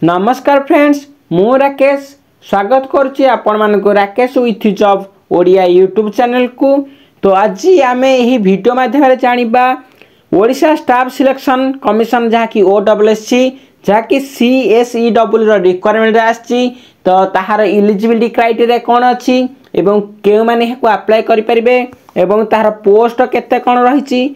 नमस्कार फ्रेंड्स, मु राकेश स्वागत करुच्ची आपण मानक Rakesh with job Odia YouTube channel को। तो आज आम यही वीडियो माध्यम जानिबा ओडिशा स्टाफ सिलेक्शन कमिशन जहाँकि OSSC जहाँकि CSEW रिक्वायरमेंट आसी तो ताहार इलिजिबिलिटी क्राइटेरिया कौन अच्छी एवं केउ माने हेको अप्लाई करि परिबे एवं ताहार पोस्ट केते कौन रही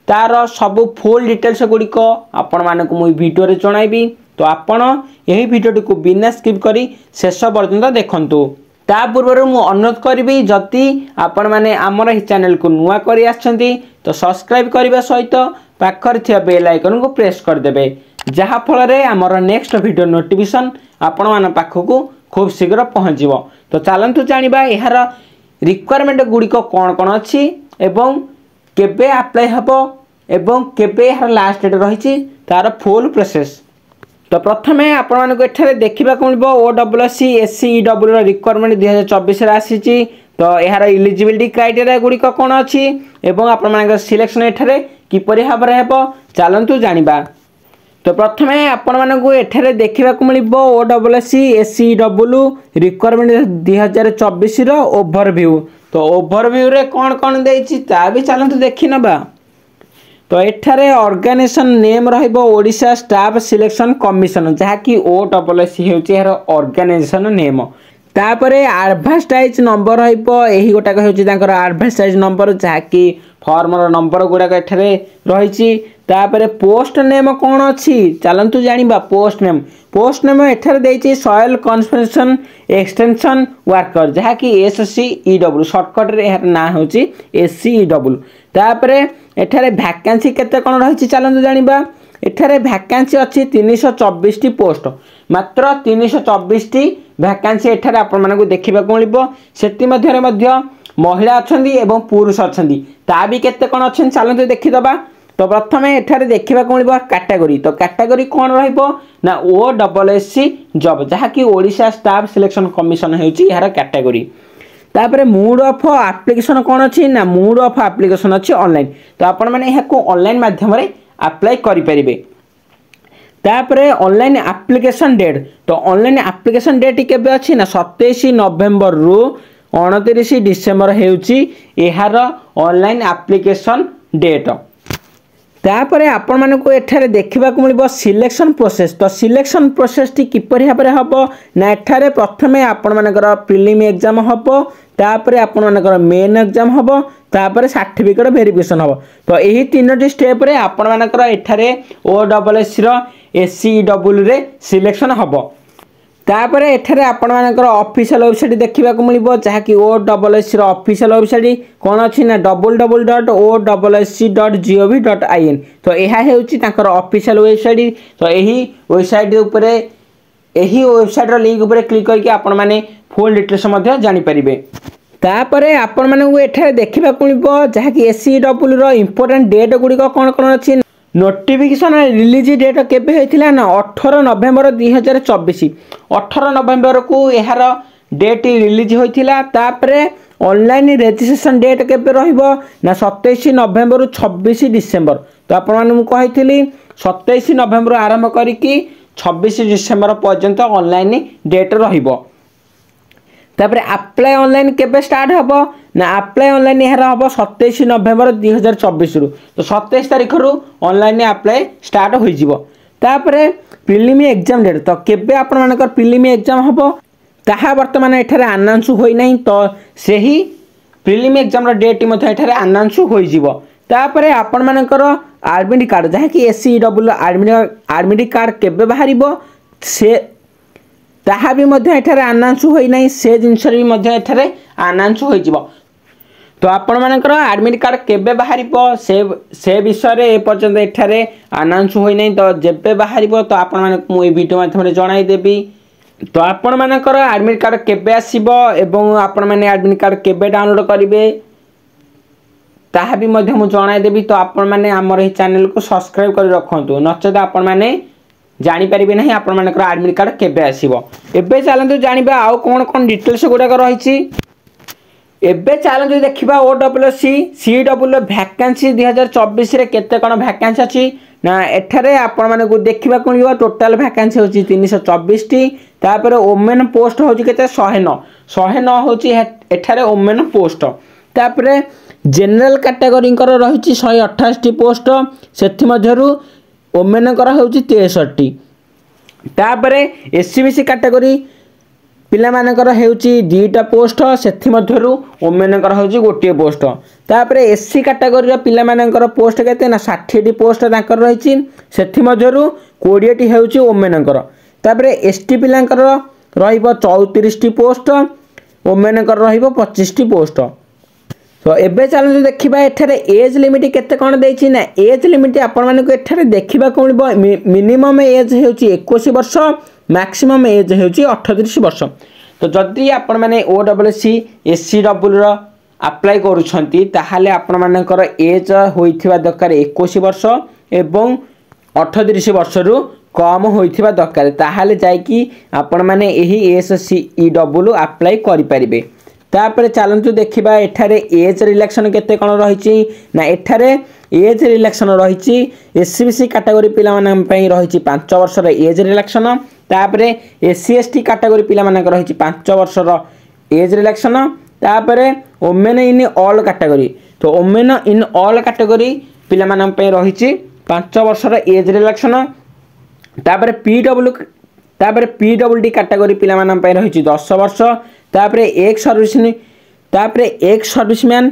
तार सब फुल डिटेल्स गुड़िक आपण मानक मु वीडियो रे जणाइबी। तो आपण यही वीडियो को बिना स्किप करी शेष पर्यंत देखंतु। ता पूर्व मु अनुरोध करी जदि आपण माने आमर ही चैनल को नुआ करी आछंती तो सब्सक्राइब करबा सहित पाखर थिया बेल आइकन को प्रेस कर देबे, जहा फल रे आमर नेक्स्ट वीडियो नोटिफिकेशन आपण मान पाखकू खूब शीघ्र पहुँचो। तो चलंतु जानिबा यार रिक्वायरमेंट गुड़िक कौन कौन अच्छी एवं केबे अप्लाई हबो एवं केबे यार लास्ट डेट रही तार फुल प्रोसेस। तो प्रथमे आपण मानको एठारे देखिबा को मिलबो OSSC SCEW रिक्वायरमेंट 2024 रे आसीची। तो यार इलिजिबिलिटी क्राइटेरिया गुड़िक कौन अच्छी एवं आपण मानक सिलेक्शन एठारे किपरि भाबरे हेबो चलंतु जानिबा। तो प्रथमे आपण मानकू एठारे देखिबा को मिलबो OSSC SCEW रिक्वायरमेंट 2024 रो ओवरव्यू। तो ओवरव्यू रे कौन कौन देछि ता भी चलंतु देखि नबा। तो एठारे ऑर्गेनाइजेशन नेम रहिबो ओडिशा स्टाफ सिलेक्शन कमिशन जहाँकि OSSC हेउची यार ऑर्गेनाइजेशन नेम। तापरे एडवर्टाइज नंबर रहिबो एही गोटा हेउची तांकर एडवर्टाइज नंबर जहाँकि फॉर्मर नंबर गुड़ाक एठारे रहिची। तापरे पोस्ट नेम कौन अच्छी चलंतु जानिबा। पोस्ट नेम एठारे देछि सॉइल कंजर्वेशन एक्सटेंशन वर्कर जहाँकि SCEW शॉर्टकट रे यार ना होची SCEW। तापरे एठारे वैकेंसी केते कोन रहिछि चलंतु जानिबा। एठारे वैकेंसी अछि 324 टी पोस्ट, मात्र 324 टी वैकेंसी एठारे आपण मानकू देखिबा को मिलबो। सेति मध्यरे मध्य महिला अछंदी एवं पुरुष अछंदी ता भी केते कोन अछन चलंतु देखि दबा। तो प्रथमे एठारे देखिबा को मिलबो कैटेगरी। तो कैटेगरी कोन रहिबो ना OSSC जॉब जहाँकि ओडिशा स्टाफ सिलेक्शन कमिशन हेउची यार कैटेगरी। तापरे मोड ऑफ एप्लिकेशन कौन अच्छी ना मोड ऑफ एप्लिकेशन अच्छी ऑनलाइन। तो आपण माने यहाँ को ऑनलाइन माध्यम रे अप्लाई करि परिबे। तापरे ऑनलाइन एप्लिकेशन डेट। तो ऑनलाइन एप्लिकेशन डेट केबे अच्छी ना 27 नवेम्बर रु 29 डिसेम्बर हेउची एहार ऑनलाइन एप्लिकेशन डेट। तापरे आपण मानकू एठारे देखिबा को मिलबो सिलेक्शन प्रोसेस। तो सिलेक्शन प्रोसेस टी किपरि भाबरे हबो ना एठारे प्रथमे आपण मानकर प्रिलिम एग्जाम हबो, तापरे आपण मानकर मेन एग्जाम हबो, तापरे सर्टिफिकेट वेरिफिकेशन हबो। तो एही तीनोटी स्टेप रे आपण मानकर एठारे OSSC रो SCEW रे सिलेक्शन हबो। तापरे एठारे आपण मानकर ऑफिशियल वेबसाइट देखिबा को मिलबो जहाँकि OSSC रो ऑफिशियल वेबसाइट कोन अछि ना www.ossc.gov.in। तो एहा हेउची तांकर ऑफिशियल वेबसाइट। तो एही वेबसाइट ऊपरे एही वेबसाइट रो लिंक ऊपरे क्लिक करके आपण माने फुल डिटेल्स मध्ये जानि परिबे। तापरे आपण मानकू एठारे देखिबा को मिलबो जहाँकि SCEW रो इंपोर्टेंट डेट गुडी कोन कोन अछि। नोटिफिकेशन रिलीज डेट केबे होइथिला ना 18 नवेम्बर 2024। 18 नवेम्बर को यार डेट रिलीज होइथिला। तापरे ऑनलाइन रजिस्ट्रेशन डेट केबे रहिबो ना 27 नवेम्बर 26 डिसेम्बर। तो आपण माने मु कहिथिली 27 नवेम्बर आरंभ करी कि 26 डिसेम्बर पर्यंत ऑनलाइन डेट रहिबो। तापरे अप्लाई ऑनलाइन केबे स्टार्ट हबो ना अप्लाई ऑनलाइन यार हबो 27 नवेम्बर 2024 रु। तो 27 तारिख रु ऑनलाइन अप्लाई स्टार्ट होई जिवो। तापरे प्रिलिम एग्जाम डेट। तो केबे आपण मानकर प्रिलिम एग्जाम हबो ताहा वर्तमान एठारे अनाउंस होई नै। तो सेही प्रिलिम एग्जाम रो डेट मध्ये एठारे अनाउंस होई जिवो। तापरे आपण मानकर एडमिट कार्ड जहा कि SCEW एडमिट कार्ड केबे बाहरिबो से ताहा भी मध्य एठारे अनाउंस होई नै। से जिंस भी मध्य एठारे अनाउंस होई जिवो। तो आपण मानकर एडमिट कार्ड केबे बाहरिबो से विषय रे ए पर्यंत एठारे अनाउंस होई नै। तो जेबे बाहरिबो तो आपण मानक मु ए वीडियो माध्यम रे जणाई देबी। तो आपण मानकर एडमिट कार्ड केबे आसीबो एवं आपण माने एडमिट कार्ड केबे डाउनलोड करिवे ताहा भी मध्य मु जणाई देबी। तो आपण माने हमर ए चैनल को सब्सक्राइब कर रखंतु नचेत आपण माने जानि परिबे नहीं आपण मानकर एडमिट कार्ड केबे आसीबो। एबे चलंतु जानिबा आउ कोन कोन डिटेल्स गुडा रहिछि। एबे चलंतु देखिबा OSSC CEW वैकेंसी 2024 रे केते कोन वैकेंसी अछि ना एठारे आपण मानकु देखिबा को मिलिबो टोटल वैकेंसी होची 324 टी तापर ओमेन पोस्ट होची केते 109 होची एठारे ओमेन पोस्ट तापर जनरल कैटेगरी कर रही 128 टी पोस्ट सेथि मध्यरु ओमेन कर होची 63 टी तापर एससीबीसी कैटेगरी पिला मानकर हेउची 2टा पोस्ट सेथि मध्यरु ओमेन कर होची गोटिए पोस्ट तापर एससी कैटेगरी रो पिला मानकर पोस्ट केते ना 60 टी पोस्ट ताकर रहिची सेथि मध्यरु 20 टी हेउची ओमेन कर तापर एसटी पिलांकर रहिबो 34 टी पोस्ट ओमेन कर रहिबो 25 टी पोस्ट तो एबे चलु देखिबा एठारे एज लिमिट केते कोन देछि ना एज लिमिट आपण मानकु एठारे देखिबा को मिनिमम एज हेउची 21 वर्ष मैक्सिमम एज हेउची 38 वर्ष तो जदि आपण माने ओडब्ल्यूसी एससीडब्ल्यू रो अप्लाई करूछंती ताहाले आपण मानकर एज होइथिबा दरकार 21 वर्ष एवं 38 वर्ष रु कम होइथिबा दरकार ताहाले जाय कि आपण माने एही एससीडब्ल्यू अप्लाई करि परिबे तापर चलंतु देखिबा एठारे एज रिलैक्शन केते कोन रहिछि ना एठारे एज रिलैक्शन रहिछि एससीबीसी कैटेगरी पिला मानन पई रहिछि 5 वर्ष रे एज रिलैक्शन तापर एससी एसटी कैटेगरी पिला मानन रहिछि 5 वर्ष रो एज रिलैक्शन तापर ओमेन इन ऑल कैटेगरी तो ओमेन इन ऑल कैटेगरी पिला मानन पई रहिछि 5 वर्ष रो एज रिलैक्शन तापर पीडब्ल्यूडी कैटेगरी पिला मानन पई रहिछि 10 वर्ष तापर एक सर्विसमैन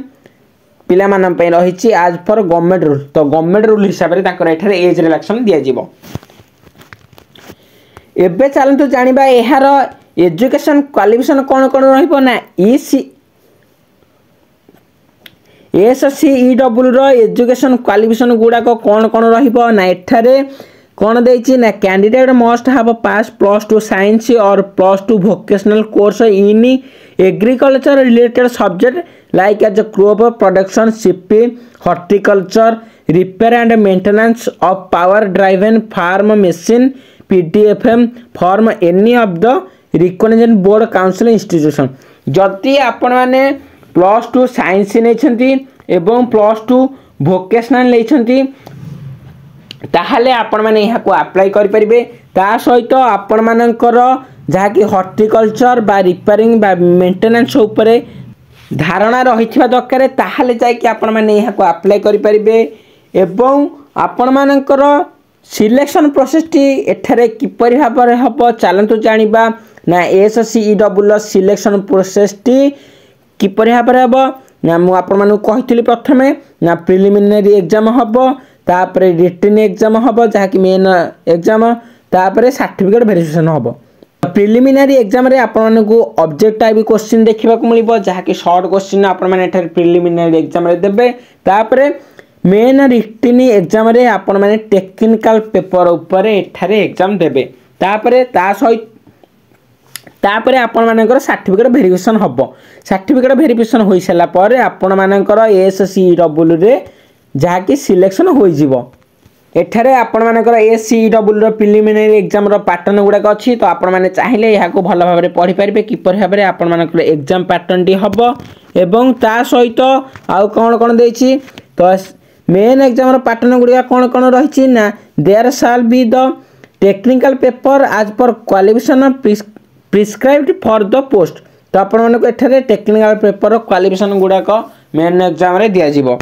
पिला मानन पई रहिछि आज पर गवर्नमेंट रूल तो गवर्नमेंट रूल हिसाब रे ताकर एठारे एज रिलैक्शन दिया जिवो एबे चलंतु जानिबा एहार एजुकेशन क्वालिफिकेशन कोन कोन रहिबो ना एससीईडब्ल्यू रो एजुकेशन क्वालिफिकेशन गुडा को कोन कोन रहिबो ना एठारे कोन देछि ना candidate must have pass +2 science और +2 vocational course in agriculture related subject like as crop production shipping horticulture repair and maintenance of power driven farm machine PDFM from any of the recognition board council institution जति आपण माने +2 science नै छंती एवं +2 vocational नै छंती ताहाले आपण माने यहाँ को अप्लाई करि परिबे ता सहित आपण मानकर जहा कि हॉर्टिकल्चर बा रिपेयरिंग बा मेंटेनेंस ऊपर धारणा रहिथिबा दरकार ताहाले जाय कि आपण माने यहाँ को अप्लाई करि परिबे एवं आपण मानकर सिलेक्शन प्रोसेस टी एठारे किपरि भाबरे हबो चलंतु जानिबा ना एससीईडब्ल्यू सिलेक्शन प्रोसेस टी किपरि भाबरे हबो ना मु आपण मानु कहितली प्रथमे ना प्रिलिमिनरी एग्जाम हबो तापर रिटन एग्जाम हबो जहा कि मेन एग्जाम तापर सर्टिफिकेट वेरिफिकेशन हबो प्रिलिमिनरी एग्जाम रे आपण मानकु ऑब्जेक्ट टाइप क्वेश्चन देखिबा को मिलिबो जहा कि शॉर्ट क्वेश्चन आपण माने एठारे प्रिलिमिनरी एग्जाम रे देबे तापर मेन रिटन एग्जाम रे आपण माने टेक्निकल पेपर ऊपर एठारे एग्जाम देबे तापर ता सहित तापर आपण मानकर सर्टिफिकेट वेरिफिकेशन हबो सर्टिफिकेट वेरिफिकेशन होई सला पर आपण मानकर एससीडब्ल्यू रे जहा कि सिलेक्शन होई जिवो एठारे आपण मानकर एससीडब्ल्यू रो प्रिलिमिनरी एग्जाम रो पैटर्न गुडा अछि तो आपण माने चाहिले या को भलो भाबरे पढि परिबे किपर भाबरे आपण मानकर एग्जाम पैटर्न टी हबो एवं ता सहित आउ कोन कोन देछि तो मेन एग्जाम रो पैटर्न गुडा कोन कोन रहिछि ना there shall be the technical paper आज पर qualification prescribed for the post तो आपण मानक एठारे टेक्निकल पेपर क्वालिफिकेशन गुडा को मेन एग्जाम रे दिया जिवो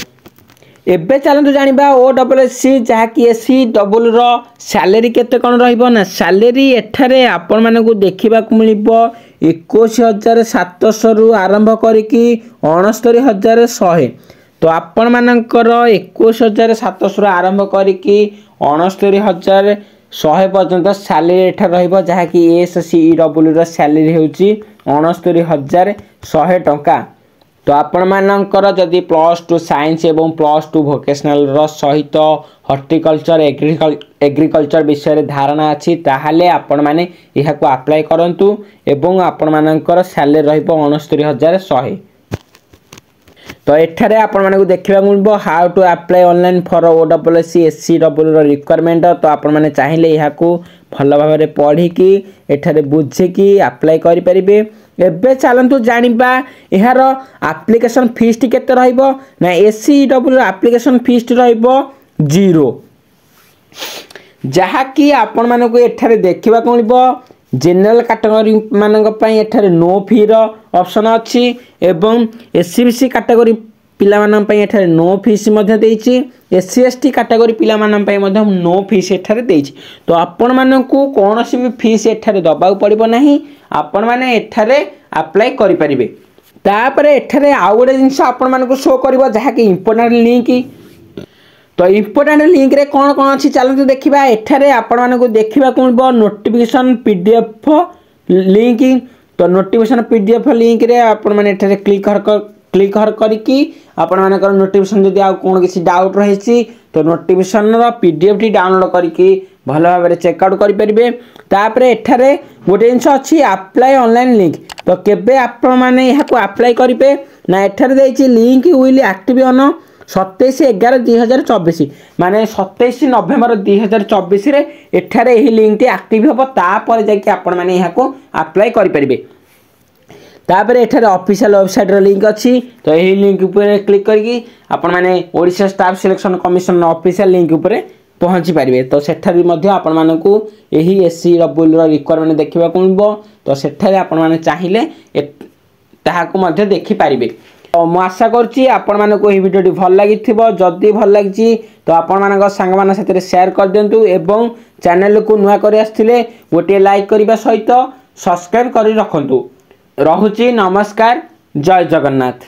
एबे चलंतु जानिबा ओडब्ल्यूसी जहा कि एससीडब्ल्यू रो सैलरी केते कोन रहइबो ना सैलरी एठारे आपण मानकु देखिबा को मिलिबो 21700 रु आरंभ करिकि 69100 तो आपण मानकर 21700 रु आरंभ करिकि 69100 पर्यंत सैलरी एठा रहइबो जहा कि एससीडब्ल्यू रो सैलरी हेउची 69100 टंका तो आपण मानकर जदि +2 साइंस एवं +2 वोकेशनल रो सहित हॉर्टिकल्चर एग्रीकल्चर विषय रे धारणा अछि ताहाले आपण माने इहा को अप्लाई करंतु एवं आपण मानकर सैलरी रहइबो 69100 तो एठारे आपण माने को देखिबा मिलबो how to apply online for OWC SCW रो रिक्वायरमेंट तो आपण माने चाहिले इहा को भलो भाबरे पढी कि एठारे बुझे कि अप्लाई करि परिबे एबे चलंतु जानिबा एहार एप्लीकेशन फीस केते रहइबो ना एससीडब्ल्यू एप्लीकेशन फीस रहइबो 0 जहाँकि आपण मानक एठारे देखा मिल जेनेल कैटेगरी मानी एठारे नो फी ऑप्शन अच्छी एवं एससीबीसी कैटेगरी पिला एठारे no fees SC ST category पिला नो फीस एठारे देइछि। तो आपण मानकू कौन सी भी फीस एठारे दबाव पड़िबो नाही, आपण माने एठारे अप्लाई करि परिबे। तापरे एठारे आउ गोटे जिनस आपण मानकू शो करबो जहाँकि इंपोर्टेंट लिंक। तो इंपोर्टेंट लिंक रे कौन कौन अच्छी चलते देखा। एठारे आपण मानकू देखा मिल नोटिफिकेशन पीडीएफ लिंक। तो नोटिफिकेशन पीडीएफ लिंक रे आपण माने एठारे क्लिक हर करके आपण मानकर नोटिफिकेशन जदि आ कौन किसी डाउट रही तो नोटिफिकेशन पीडीएफ टी डाउनलोड करके भल भाव में चेकआउट करेंगे। तापर एठारे गोटे जिनस अच्छी अप्लाई ऑनलाइन लिंक। तो केबे आपण माने यहाँ अप्लाई करेंगे ना एठारे देइछि लिंक विल एक्टिव ऑन 27/11/2024 माने 27 नवेम्बर 2024 रे एठारे एही लिंक टी एक्टिव होबो। तापर जाके आपण माने यहाँ अप्लाई करि परिबे। तापर एठारे ऑफिशियल वेबसाइट रो लिंक अच्छी। तो यही लिंक ऊपर क्लिक करके आपण माने Odisha staff selection commission official link ऊपर पहुँची पारे। तो सेठारे मध्य आपण मानकू यही एससी डब्ल्यू रो रिक्वायरमेंट देखा मिल। तो सेठारे आपण माने चाहिले ताहाकू मध्य देखि पारिबे। तो मु आशा करुच्ची आपण मानकू यही वीडियो भल लगी। जदि भल लगी तो आपण मानक सांग मान साथे शेयर कर दिंतु एवं चैनल को नुआ कर आसथिले गोटे लाइक करबा सहित सब्सक्राइब करि रखंतु। रहुची नमस्कार, जय जगन्नाथ।